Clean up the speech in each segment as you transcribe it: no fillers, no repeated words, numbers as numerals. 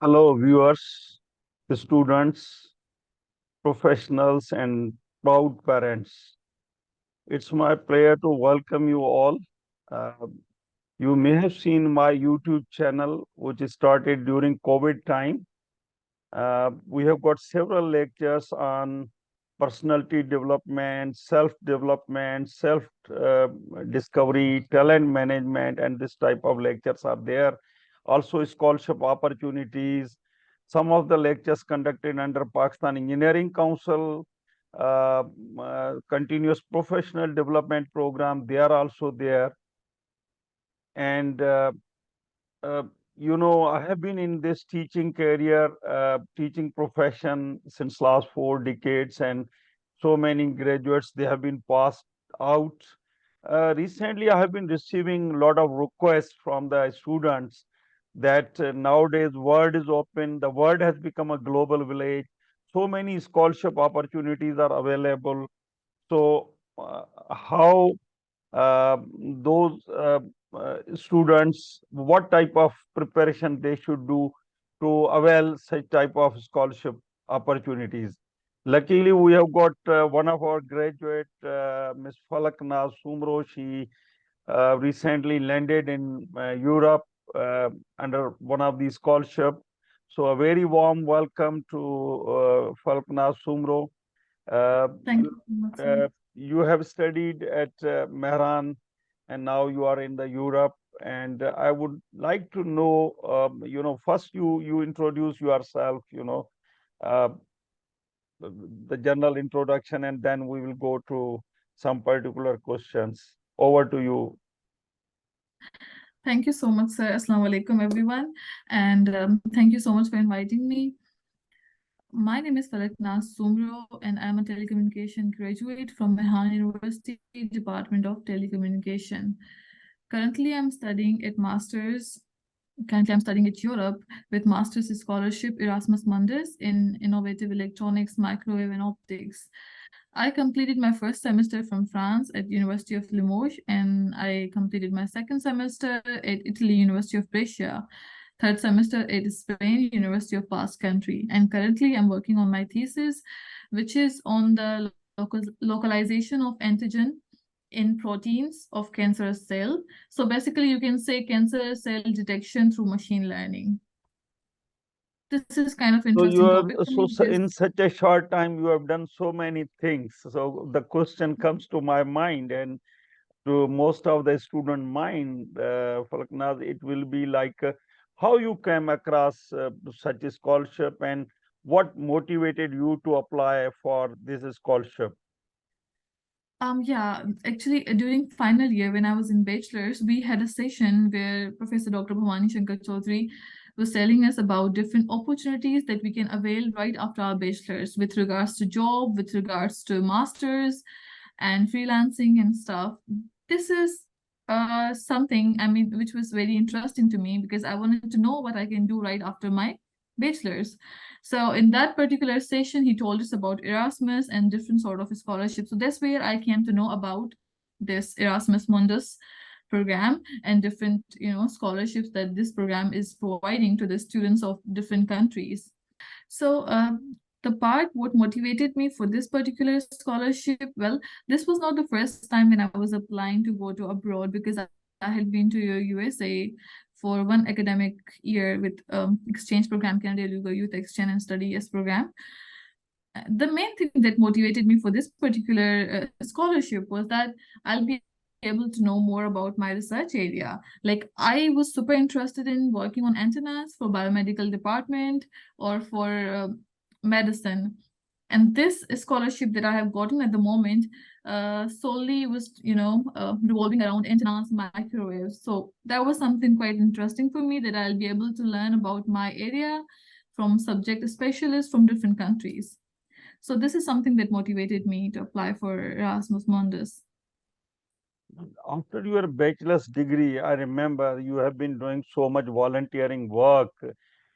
Hello, viewers, students, professionals, and proud parents. It's my pleasure to welcome you all. Uh, you may have seen my YouTube channel, which is started during COVID time. We have got several lectures on personality development, self-development, self discovery, talent management, and this type of lectures are there. Also, scholarship opportunities. Some of the lectures conducted under Pakistan Engineering Council, continuous professional development program, they are also there. And uh, I have been in this teaching career, teaching profession since last 4 decades, and so many graduates they have been passed out. Recently, I have been receiving a lot of requests from the students that nowadays world is open, the world has become a global village. So many scholarship opportunities are available. So, how those students, what type of preparation they should do to avail such type of scholarship opportunities. Luckily, we have got one of our graduate, Ms. Falak Naz. She recently landed in Europe under one of these scholarship. So a very warm welcome to Falaknaz Sumro. Thank you so much, sir. You have studied at Mehran, and now you are in the Europe. And I would like to know, first you introduce yourself, uh, the general introduction, and then we will go to some particular questions. Over to you. Thank you so much, sir. Assalamu alaikum, everyone. And thank you so much for inviting me. My name is Falaknaz Sumro, and I'm a telecommunication graduate from Mehran University, Department of Telecommunication. Currently, I'm studying at Masters. Currently, I'm studying at Europe with Master's Scholarship Erasmus Mundus in Innovative Electronics, Microwave, and Optics. I completed my first semester from France at University of Limoges, and I completed my second semester at Italy, University of Brescia, third semester at Spain, University of Basque Country. And currently I'm working on my thesis, which is on the localization of antigen in proteins of cancerous cell. So basically you can say cancer cell detection through machine learning. This is kind of So you interesting have topic for so me because in such a short time you have done so many things. So the question comes to my mind and to most of the student mind, Falaknaz, it will be like how you came across such a scholarship and what motivated you to apply for this scholarship. Yeah, actually, during final year when I was in bachelor's, we had a session where Professor Dr. Bhawani Shankar Chowdhry was telling us about different opportunities that we can avail right after our bachelor's with regards to job, with regards to masters and freelancing and stuff. This is something, I mean, which was very interesting to me because I wanted to know what I can do right after my bachelor's. So in that particular session, he told us about Erasmus and different sort of scholarships. So that's where I came to know about this Erasmus Mundus program and different, scholarships that this program is providing to the students of different countries. So the part what motivated me for this particular scholarship, well, this was not the first time when I was applying to go to abroad because I had been to USA for one academic year with exchange program, Canada Illegal Youth Exchange and Study Yes program. The main thing that motivated me for this particular scholarship was that I'll be able to know more about my research area. Like I was super interested in working on antennas for biomedical department or for medicine. And this scholarship that I have gotten at the moment solely was, revolving around antennas, microwaves. So that was something quite interesting for me that I'll be able to learn about my area from subject specialists from different countries. So this is something that motivated me to apply for Erasmus Mundus. After your bachelor's degree, I remember you have been doing so much volunteering work.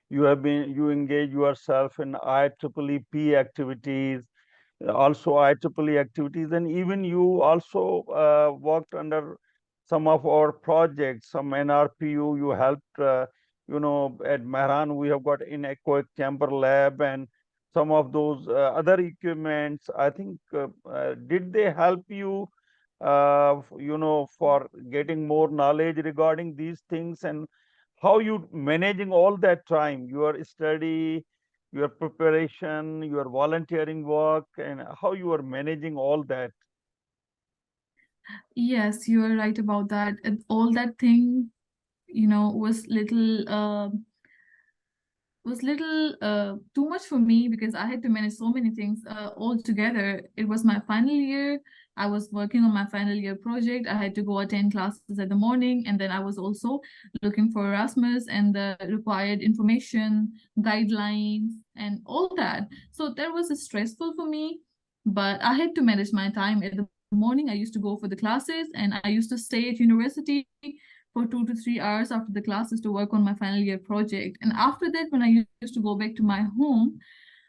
You engage yourself in IEEE activities, also IEEE activities, and even you also worked under some of our projects, some NRPU. You helped At Mehran we have got in echo chamber lab and some of those other equipments. I think did they help you, for getting more knowledge regarding these things, and how you managing all that time, your study, your preparation, your volunteering work, and how you are managing all that? Yes, you are right about that. And all that thing, was little too much for me because I had to manage so many things all together. It was my final year. I was working on my final year project. I had to go attend classes at the morning, and then I was also looking for Erasmus and the required information, guidelines, and all that. So that was stressful for me, but I had to manage my time. At the morning, I used to go for the classes, and I used to stay at university for 2 to 3 hours after the classes to work on my final year project. And after that, when I used to go back to my home,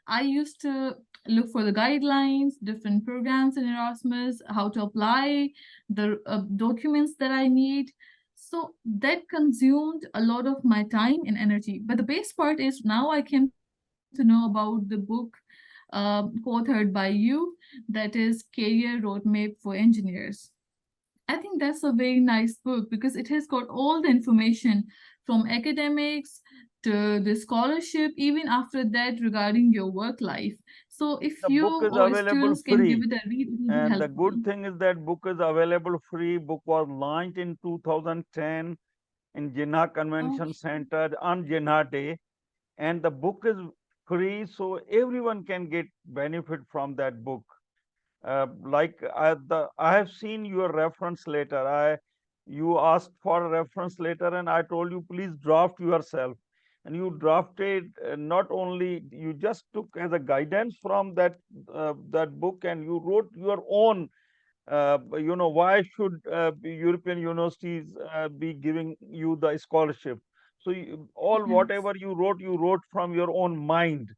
I used to look for the guidelines, different programs in Erasmus, how to apply, the documents that I need. So that consumed a lot of my time and energy. But the best part is now I came to know about the book co-authored by you, that is Career Roadmap for Engineers. I think that's a very nice book because it has got all the information from academics to the scholarship, even after that regarding your work life. So if The you book is or available students can give free. it a read, it will be And the good helpful. thing is that book is available free. Book was launched in 2010 in Jinnah Convention Okay. Center on Jinnah Day, and the book is free, so everyone can get benefit from that book. I have seen your reference letter. You asked for a reference letter, and I told you please draft yourself. And you drafted, not only you just took as a guidance from that book, and you wrote your own. Why should European universities be giving you the scholarship? So all Yes. whatever you wrote from your own mind.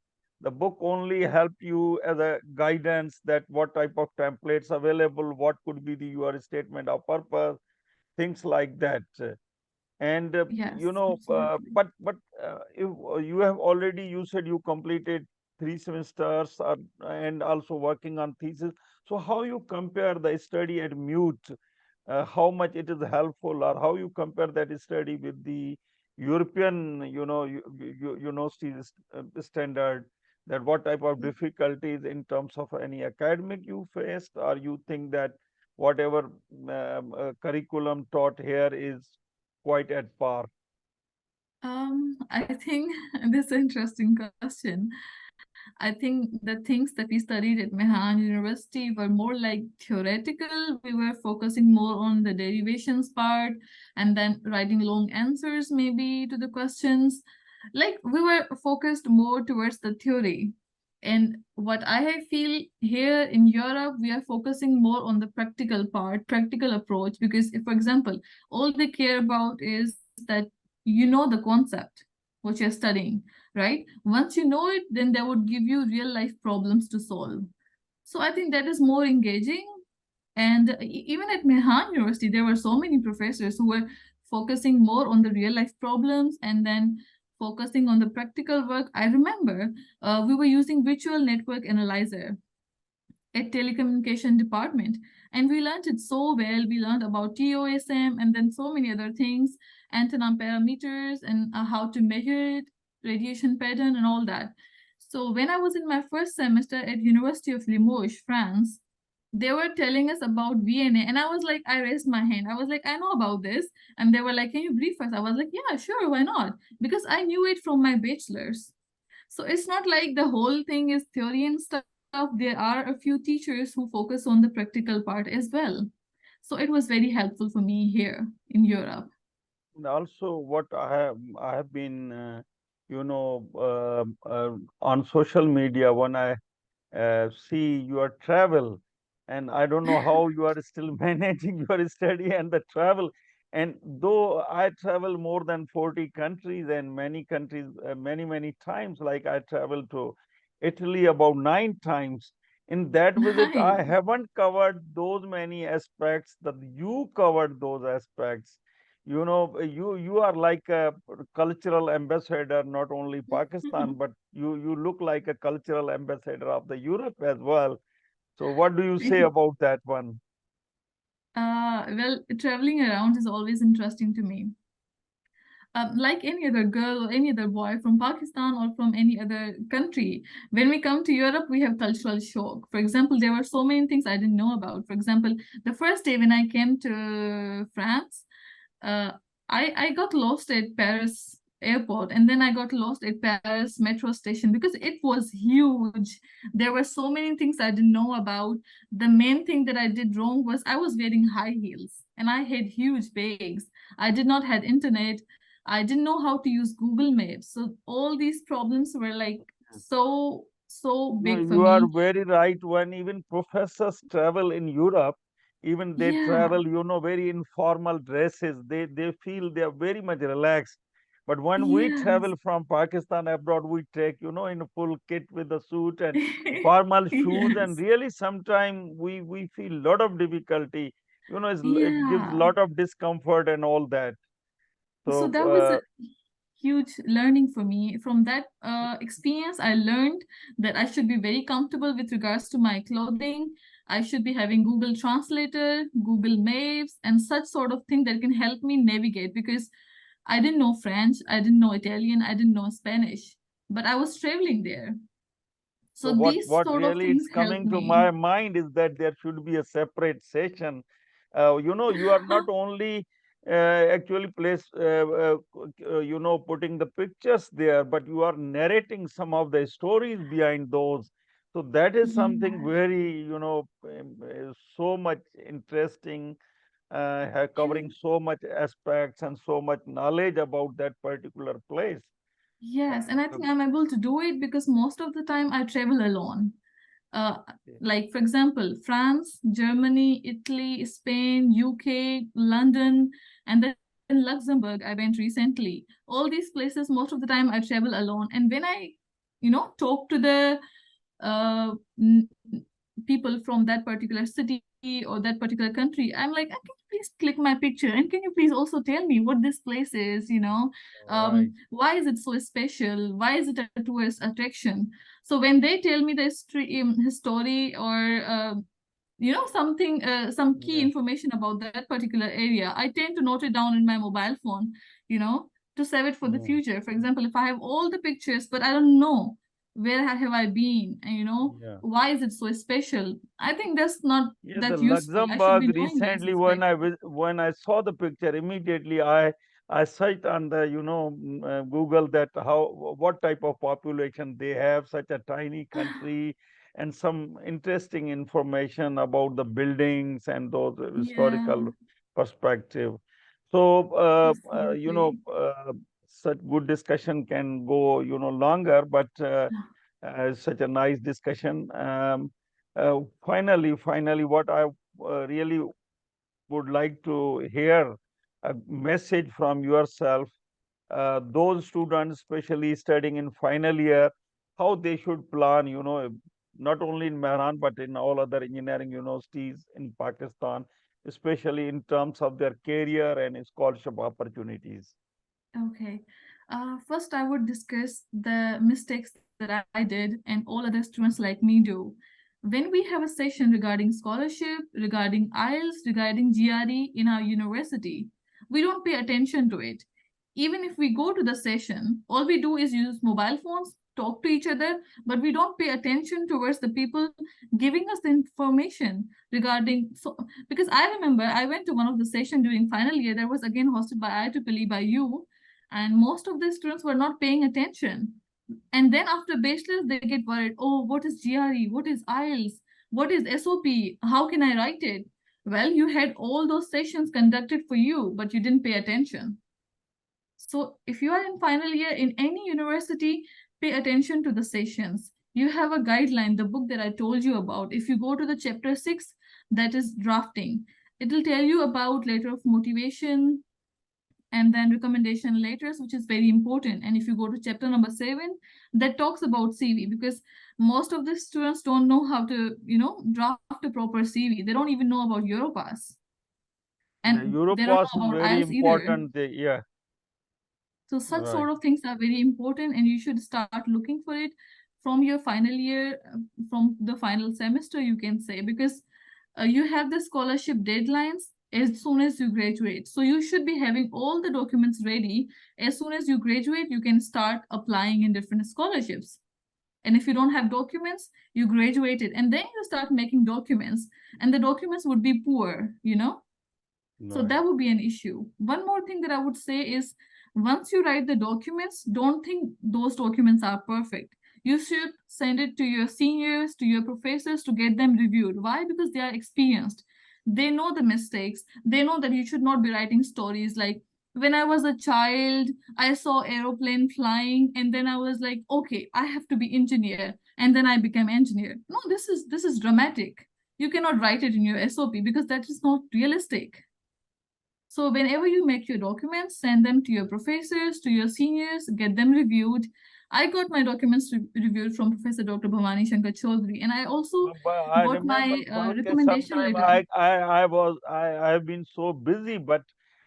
The book only helped you as a guidance that what type of templates available, what could be your statement of purpose, things like that. And Yes, absolutely. if you have already, you said you completed 3 semesters and also working on thesis. So how you compare the study at MUET, how much it is helpful, or how you compare that study with the European, universities standard, that what type of difficulties in terms of any academic you faced, or you think that whatever curriculum taught here is quite at par? I think this is an interesting question. I think the things that we studied at Mehran University were more like theoretical. We were focusing more on the derivations part and then writing long answers maybe to the questions. Like we were focused more towards the theory. And what I feel here in Europe, we are focusing more on the practical part, practical approach, because if, for example, all they care about is that you know the concept, what you're studying, right? Once you know it, then they would give you real life problems to solve. So I think that is more engaging. And even at Mehran University, there were so many professors who were focusing more on the real life problems and then focusing on the practical work. I remember we were using virtual network analyzer at telecommunication department, and we learned it so well. We learned about TOSM and then so many other things, antenna parameters, and how to measure it, radiation pattern, and all that. So when I was in my first semester at University of Limoges, France, they were telling us about VNA, and I was like, I raised my hand. I was like, I know about this. And they were like, can you brief us? I was like, yeah, sure, why not? Because I knew it from my bachelor's. So it's not like the whole thing is theory and stuff. There are a few teachers who focus on the practical part as well. So it was very helpful for me here in Europe. And also, what I have been, on social media, when I see your travel, and I don't know how you are still managing your study and the travel. And though I travel more than 40 countries and many countries, many times, like I traveled to Italy about 9 times. In that visit, I Nice. haven't covered those many aspects that you covered those aspects. you are like a cultural ambassador, not only Pakistan, but you look like a cultural ambassador of the Europe as well. So what do you say about that one? Well, traveling around is always interesting to me. Like any other girl or any other boy from Pakistan or from any other country, when we come to Europe, we have cultural shock. For example, there were so many things I didn't know about. For example, the first day when I came to France, uh, I got lost at Paris airport, and then I got lost at Paris metro station because it was huge. There were so many things I didn't know about. The main thing that I did wrong was I was wearing high heels and I had huge bags. I did not had internet. I didn't know how to use Google Maps. So all these problems were like so No, big for you are me. very right. When even professors travel in Europe, even they Yeah. travel, very informal dresses. They feel they are very much relaxed. But when we Yes. travel from Pakistan abroad, we take, in a full kit with a suit and formal shoes, and Yes. really sometimes we feel a lot of difficulty. It gives a Yeah. lot of discomfort and all that. So So that was a huge learning for me. From that experience, I learned that I should be very comfortable with regards to my clothing. I should be having Google Translator, Google Maps, and such sort of thing that can help me navigate because I didn't know French, I didn't know Italian, I didn't know Spanish, but I was traveling there. So So these what sort of really things is helped coming to me. my mind is that there should be a separate session. You are not only actually putting the pictures there, but you are narrating some of the stories behind those. So that is something Yeah. very, so much interesting, covering And so much aspects and so much knowledge about that particular place. yes, and I Uh, think I'm able to do it because most of the time I travel alone. Uh, like for example, France, Germany, Italy, Spain, UK, London, and then Luxembourg. I went recently. All these places, most of the time, I travel alone. And when I talk to the uh, people from that particular city or that particular country, I'm like, can you please click my picture? And can you please also tell me what this place is? right. Why is it so special? Why is it a tourist attraction? So when they tell me the history or something some key Yeah. information about that particular area, I tend to note it down in my mobile phone, you know to save it for the Yeah. future. For example, if I have all the pictures but I don't know where have I been, and Yeah. why is it so special, I think that's not Yeah, the that useful. I should be Luxembourg knowing these recently aspects. when I saw the picture immediately I searched on the Google that how what type of population they have, such a tiny country, and some interesting information about the buildings and those Yeah, historical perspective. So absolutely. such good discussion can go longer, but such a nice discussion. Finally, what I really would like to hear a message from yourself. Those students, especially studying in final year, how they should plan. Not only in Mehran but in all other engineering universities in Pakistan, especially in terms of their career and scholarship opportunities. Okay. First, I would discuss the mistakes that I did and all other students like me do. When we have a session regarding scholarship, regarding IELTS, regarding GRE in our university, we don't pay attention to it. Even if we go to the session, all we do is use mobile phones, talk to each other, but we don't pay attention towards the people giving us the information regarding. So, because I remember I went to one of the session during final year that was again hosted by IEEE by you, and most of the students were not paying attention. And then after bachelor's they get worried, oh, what is GRE, what is IELTS, what is SOP, how can I write it? Well, you had all those sessions conducted for you but you didn't pay attention. So if you are in final year in any university, pay attention to the sessions. You have a guideline, the book that I told you about. If you go to the chapter 6, that is drafting, it will tell you about letter of motivation, and then recommendation letters, which is very important. And if you go to chapter number 7, that talks about CV, because most of the students don't know how to draft a proper CV. They don't even know about Europass. Yeah, and Europe they don't was know about very IELTS either. important. Yeah, So such right. sort of things are very important, and you should start looking for it from your final year, from the final semester, you can say, because you have the scholarship deadlines as soon as you graduate. So you should be having all the documents ready. As soon as you graduate, you can start applying in different scholarships. And if you don't have documents, you graduated, and then you start making documents, and the documents would be poor, you know? So Right. that would be an issue. One more thing that I would say is once you write the documents, don't think those documents are perfect. You should send it to your seniors, to your professors to get them reviewed. Why? Because they are experienced. They know the mistakes. They know that you should not be writing stories like, when I was a child, I saw aeroplane flying, and then I was like, okay, I have to be engineer, and then I became engineer. No, this is dramatic. You cannot write it in your SOP because that is not realistic. So whenever you make your documents, send them to your professors, to your seniors, get them reviewed. I got my documents reviewed from Professor Dr. Bhawani Shankar Chowdhry, and I also But I got remember, my Bhante, recommendation sometime letter. I have been so busy, but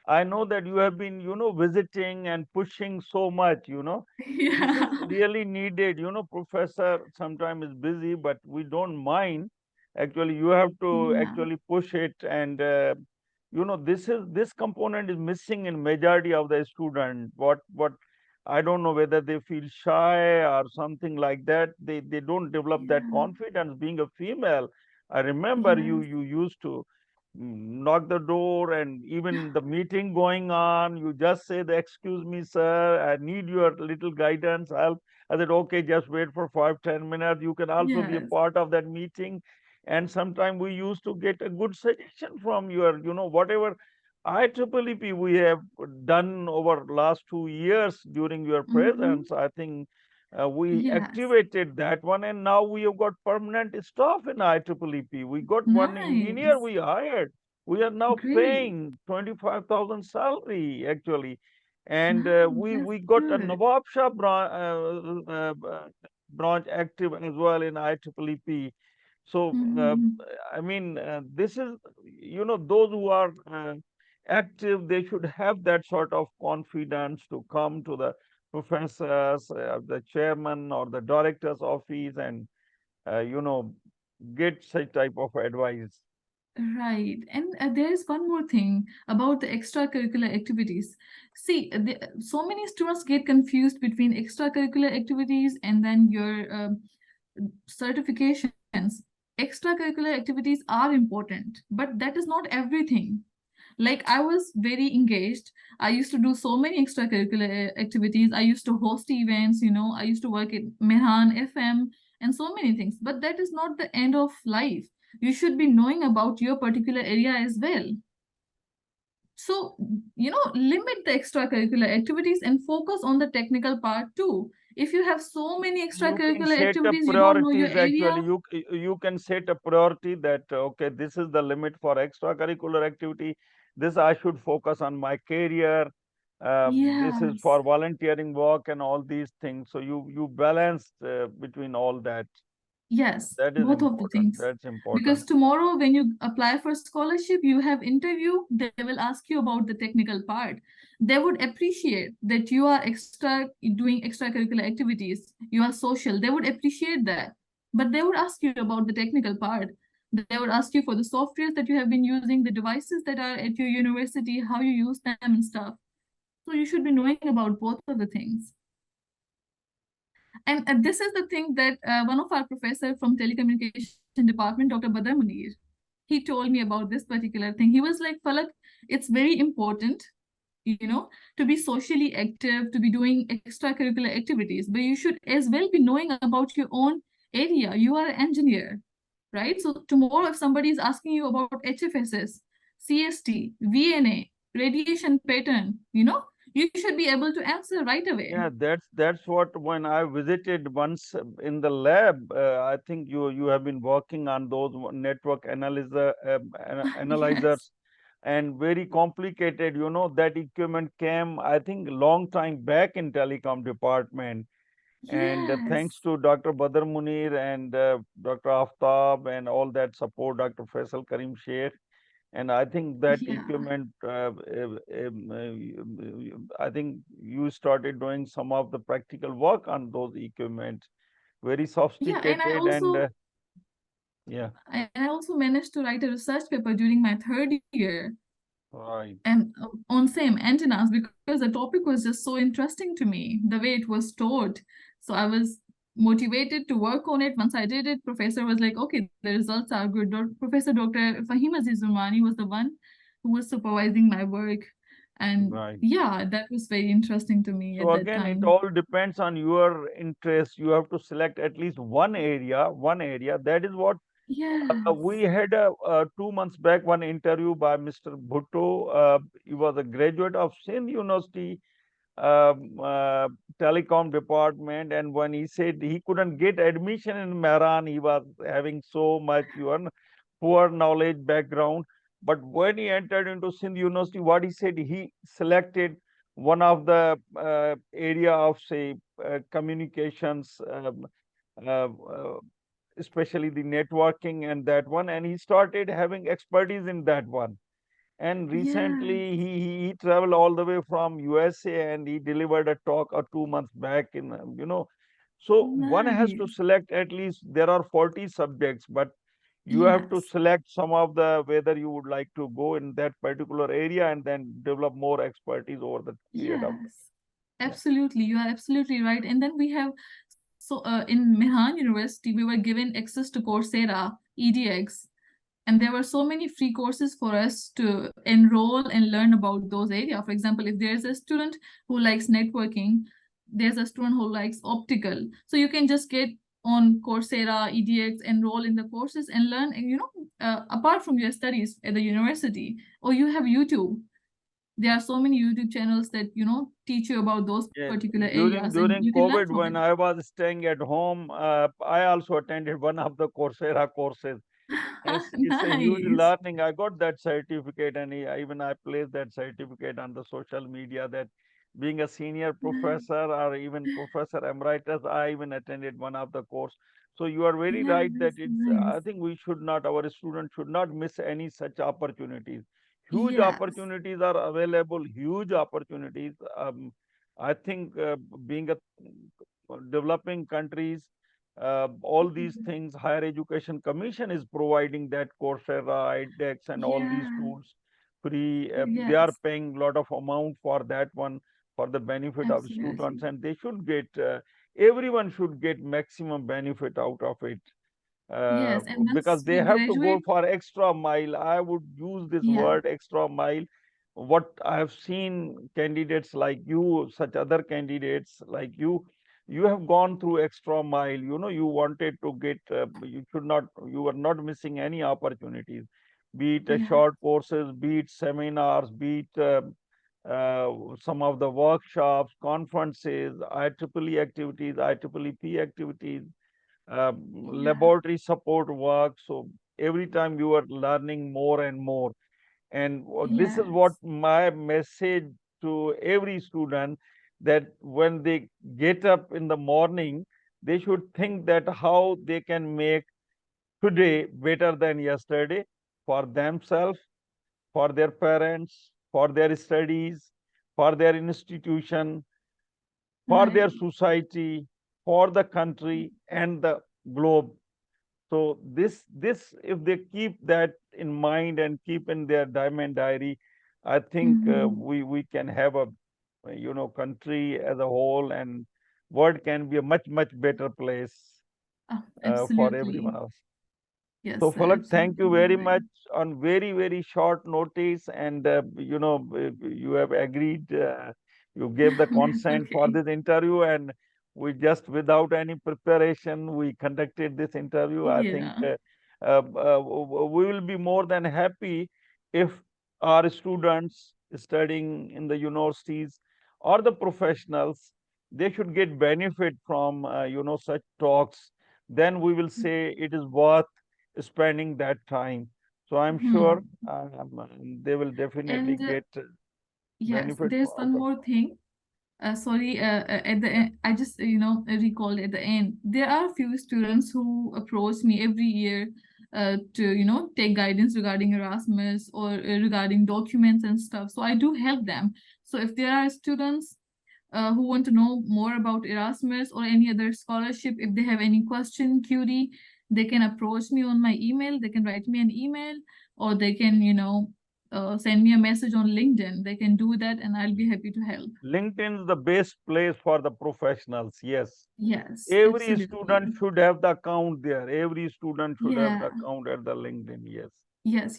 I know that you have been, visiting and pushing so much, This is Yeah. really needed, professor sometimes is busy, but we don't mind. Actually, you have to Yeah. actually push it, and this component is missing in majority of the student. What I don't know whether they feel shy or something like that. They don't develop that Yeah. confidence. Being a female, I remember you Yes. you used to knock the door, and even the meeting going on, you just say the excuse me, sir, I need your little guidance, help. I said, okay, just wait for 5-10 minutes. You can also be a Yes. part of that meeting. And sometimes we used to get a good suggestion from your, whatever IEEE we have done over last 2 years during your Mm-hmm. presence. I think we Yes. activated that one, and now we have got permanent staff in IEEE. We got one engineer Nice. we hired. We are now Great. paying 25,000 salary actually, and Nice. we That's got a good. Nawab Shah branch active as well in IEEE. So, Mm-hmm. I mean, this is, those who are active, they should have that sort of confidence to come to the professors, the chairman or the director's office, and, get such type of advice. Right. And there is one more thing about the extracurricular activities. See, so many students get confused between extracurricular activities and then your certifications. Extracurricular activities are important, but that is not everything. Like I was very engaged. I used to do so many extracurricular activities. I used to host events, I used to work at Mehran FM and so many things. But that is not the end of life. You should be knowing about your particular area as well. So, limit the extracurricular activities and focus on the technical part too. If you have so many You can extracurricular set a activities, you don't know your priorities actually. area. You can set a priority that okay, this is the limit for extracurricular activity. This I should focus on my career. This is Yes. for volunteering work and all these things. So you balance between all that. Yes, That is both of the important. things. That's Because important. tomorrow, when you apply for scholarship, you have interview, they will ask you about the technical part. They would appreciate that you are doing extracurricular activities, you are social. They would appreciate that. But they would ask you about the technical part. They would ask you for the softwares that you have been using, the devices that are at your university, how you use them and stuff. So you should be knowing about both of the things. And this is the thing that one of our professor from telecommunication department, Dr. Badar Munir, he told me about this particular thing. He was like, Falak, it's very important, to be socially active, to be doing extracurricular activities, but you should as well be knowing about your own area. You are an engineer, right? So tomorrow, if somebody is asking you about HFSS, CST, VNA, radiation pattern, you should be able to answer right away. Yeah, that's what when I visited once in the lab. I think you have been working on those network Yes. analyzers, and very complicated. That equipment came, I think, long time back in telecom department. And thanks Yes. to Dr. Badr Munir and Dr. Aftab and all that support, Dr. Faisal Karim Sheikh. And I think that Yeah. equipment, I think you started doing some of the practical work on those equipments, very Yeah, and sophisticated, and yeah, I also managed to write a research paper during my third year right, and on same antennas because the topic was just so interesting to me, the way it was taught. So I was motivated to work on it. Once I did it, professor was like, okay, the results are good. Professor Dr. Fahim Aziz Umani was the one who was supervising my work. And right. yeah, that was very interesting to me So at that again, it time. all depends on your interest. You have to select at least one area, one area. That is what we Yes. had 2 months back one interview by Mr. Bhutto. He was a graduate of Sindh University um, uh, telecom department, and when he said he couldn't get admission in Mehran, he was having so much poor knowledge background. But when he entered into Sindh University, what he said, he selected one of the area of say communications, especially the networking and that one, and he started having expertise in that one. And Yes. recently, he traveled all the way from USA and he delivered a talk 2 months back in. So one has to Nice. select at least there are 40 subjects, but you have to Yes. select some of the whether you would like to go in that particular area and then develop more expertise over the period of time. Yes. Yeah. Absolutely. You are absolutely right. And then we have, so in Mehran University, we were given access to Coursera, EDX, and there were so many free courses for us to enroll and learn about those areas. For example, if there's a student who likes networking, there's a student who likes optical, so you can just get on Coursera, EDX, enroll in the courses and learn, apart from your studies at the university. Or you have YouTube. There are so many YouTube channels that teach you about those Yeah, particular during areas, and during you can learn COVID, from when it. I was staying at home, I also attended one of the Coursera courses. It's a huge Nice. learning. I got that certificate, and even I placed that certificate on the social media that being a senior professor or even professor emeritus, I even attended one of the course. So you are very right that Yes, it's. I nice. think we should not, our students should not miss any such opportunities. Huge Yes. opportunities are available. Huge opportunities. I think being a developing countries, all these things, Higher Education Commission is providing that Coursera, edX, and all these Yeah. tools free. They are Yes. paying a lot of amount for that one for the benefit of students, Absolutely. and they should get. Everyone should get maximum benefit out of it uh, Yes. And because once they we have to go graduate, for extra mile. I would use this yeah. word extra mile. What I have seen candidates like you, such other candidates like you have gone through extra mile. You wanted to get, you should not, you were not missing any opportunities, be it a Yeah. short courses, be it seminars, be it some of the workshops, conferences, IEEE activities, IEEE activities, Yeah. laboratory support work. So every time you are learning more and more. And this is what Yes. my message to every student, that when they get up in the morning, they should think that how they can make today better than yesterday for themselves, for their parents, for their studies, for their institution, for their Right. society, for the country and the globe. So this if they keep that in mind and keep in their diamond diary, I think Hmm. we can have a country as a whole, and world can be a much better place Oh, for everyone absolutely. else. So Yes, sir. Falak, thank Absolutely. you You're very right. much on very short notice, and you have agreed. You gave the That's consent for okay. this interview, and we just without any preparation we conducted this interview. I think Yeah. we will be more than happy if our students studying in the universities or the professionals, they should get benefit from such talks. Then we will say it is worth spending that time. So I'm sure Hmm. they will definitely And get yes, benefit there's out one of. more thing. Sorry, at the end, I just recalled at the end. There are a few students who approach me every year to take guidance regarding Erasmus or regarding documents and stuff. So I do help them. So if there are students who want to know more about Erasmus or any other scholarship, if they have any question, query, they can approach me on my email. They can write me an email, or they can, send me a message on LinkedIn. They can do that, and I'll be happy to help. LinkedIn is the best place for the professionals. Yes. Yes, Every student absolutely. should have the account there. Every student should have the Yeah. account at the LinkedIn. Yes.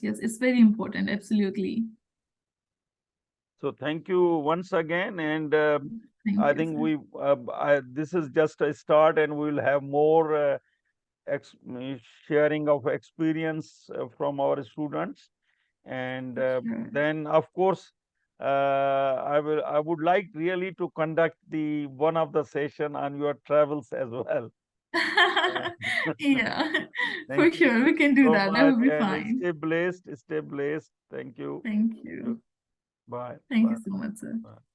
Yes, it's very important. Absolutely. So thank you once again, and Thank I you, think sir. this is just a start, and we will have more sharing of experience from our students, and Sure. then of course I would like really to conduct the one of the session on your travels as well. Yeah, for Thank you sure. We can do so that. That much, will be and fine. stay blessed. Stay blessed. Thank you. Thank Thank you. you. Bye. Thank you Bye. so much, sir. Bye.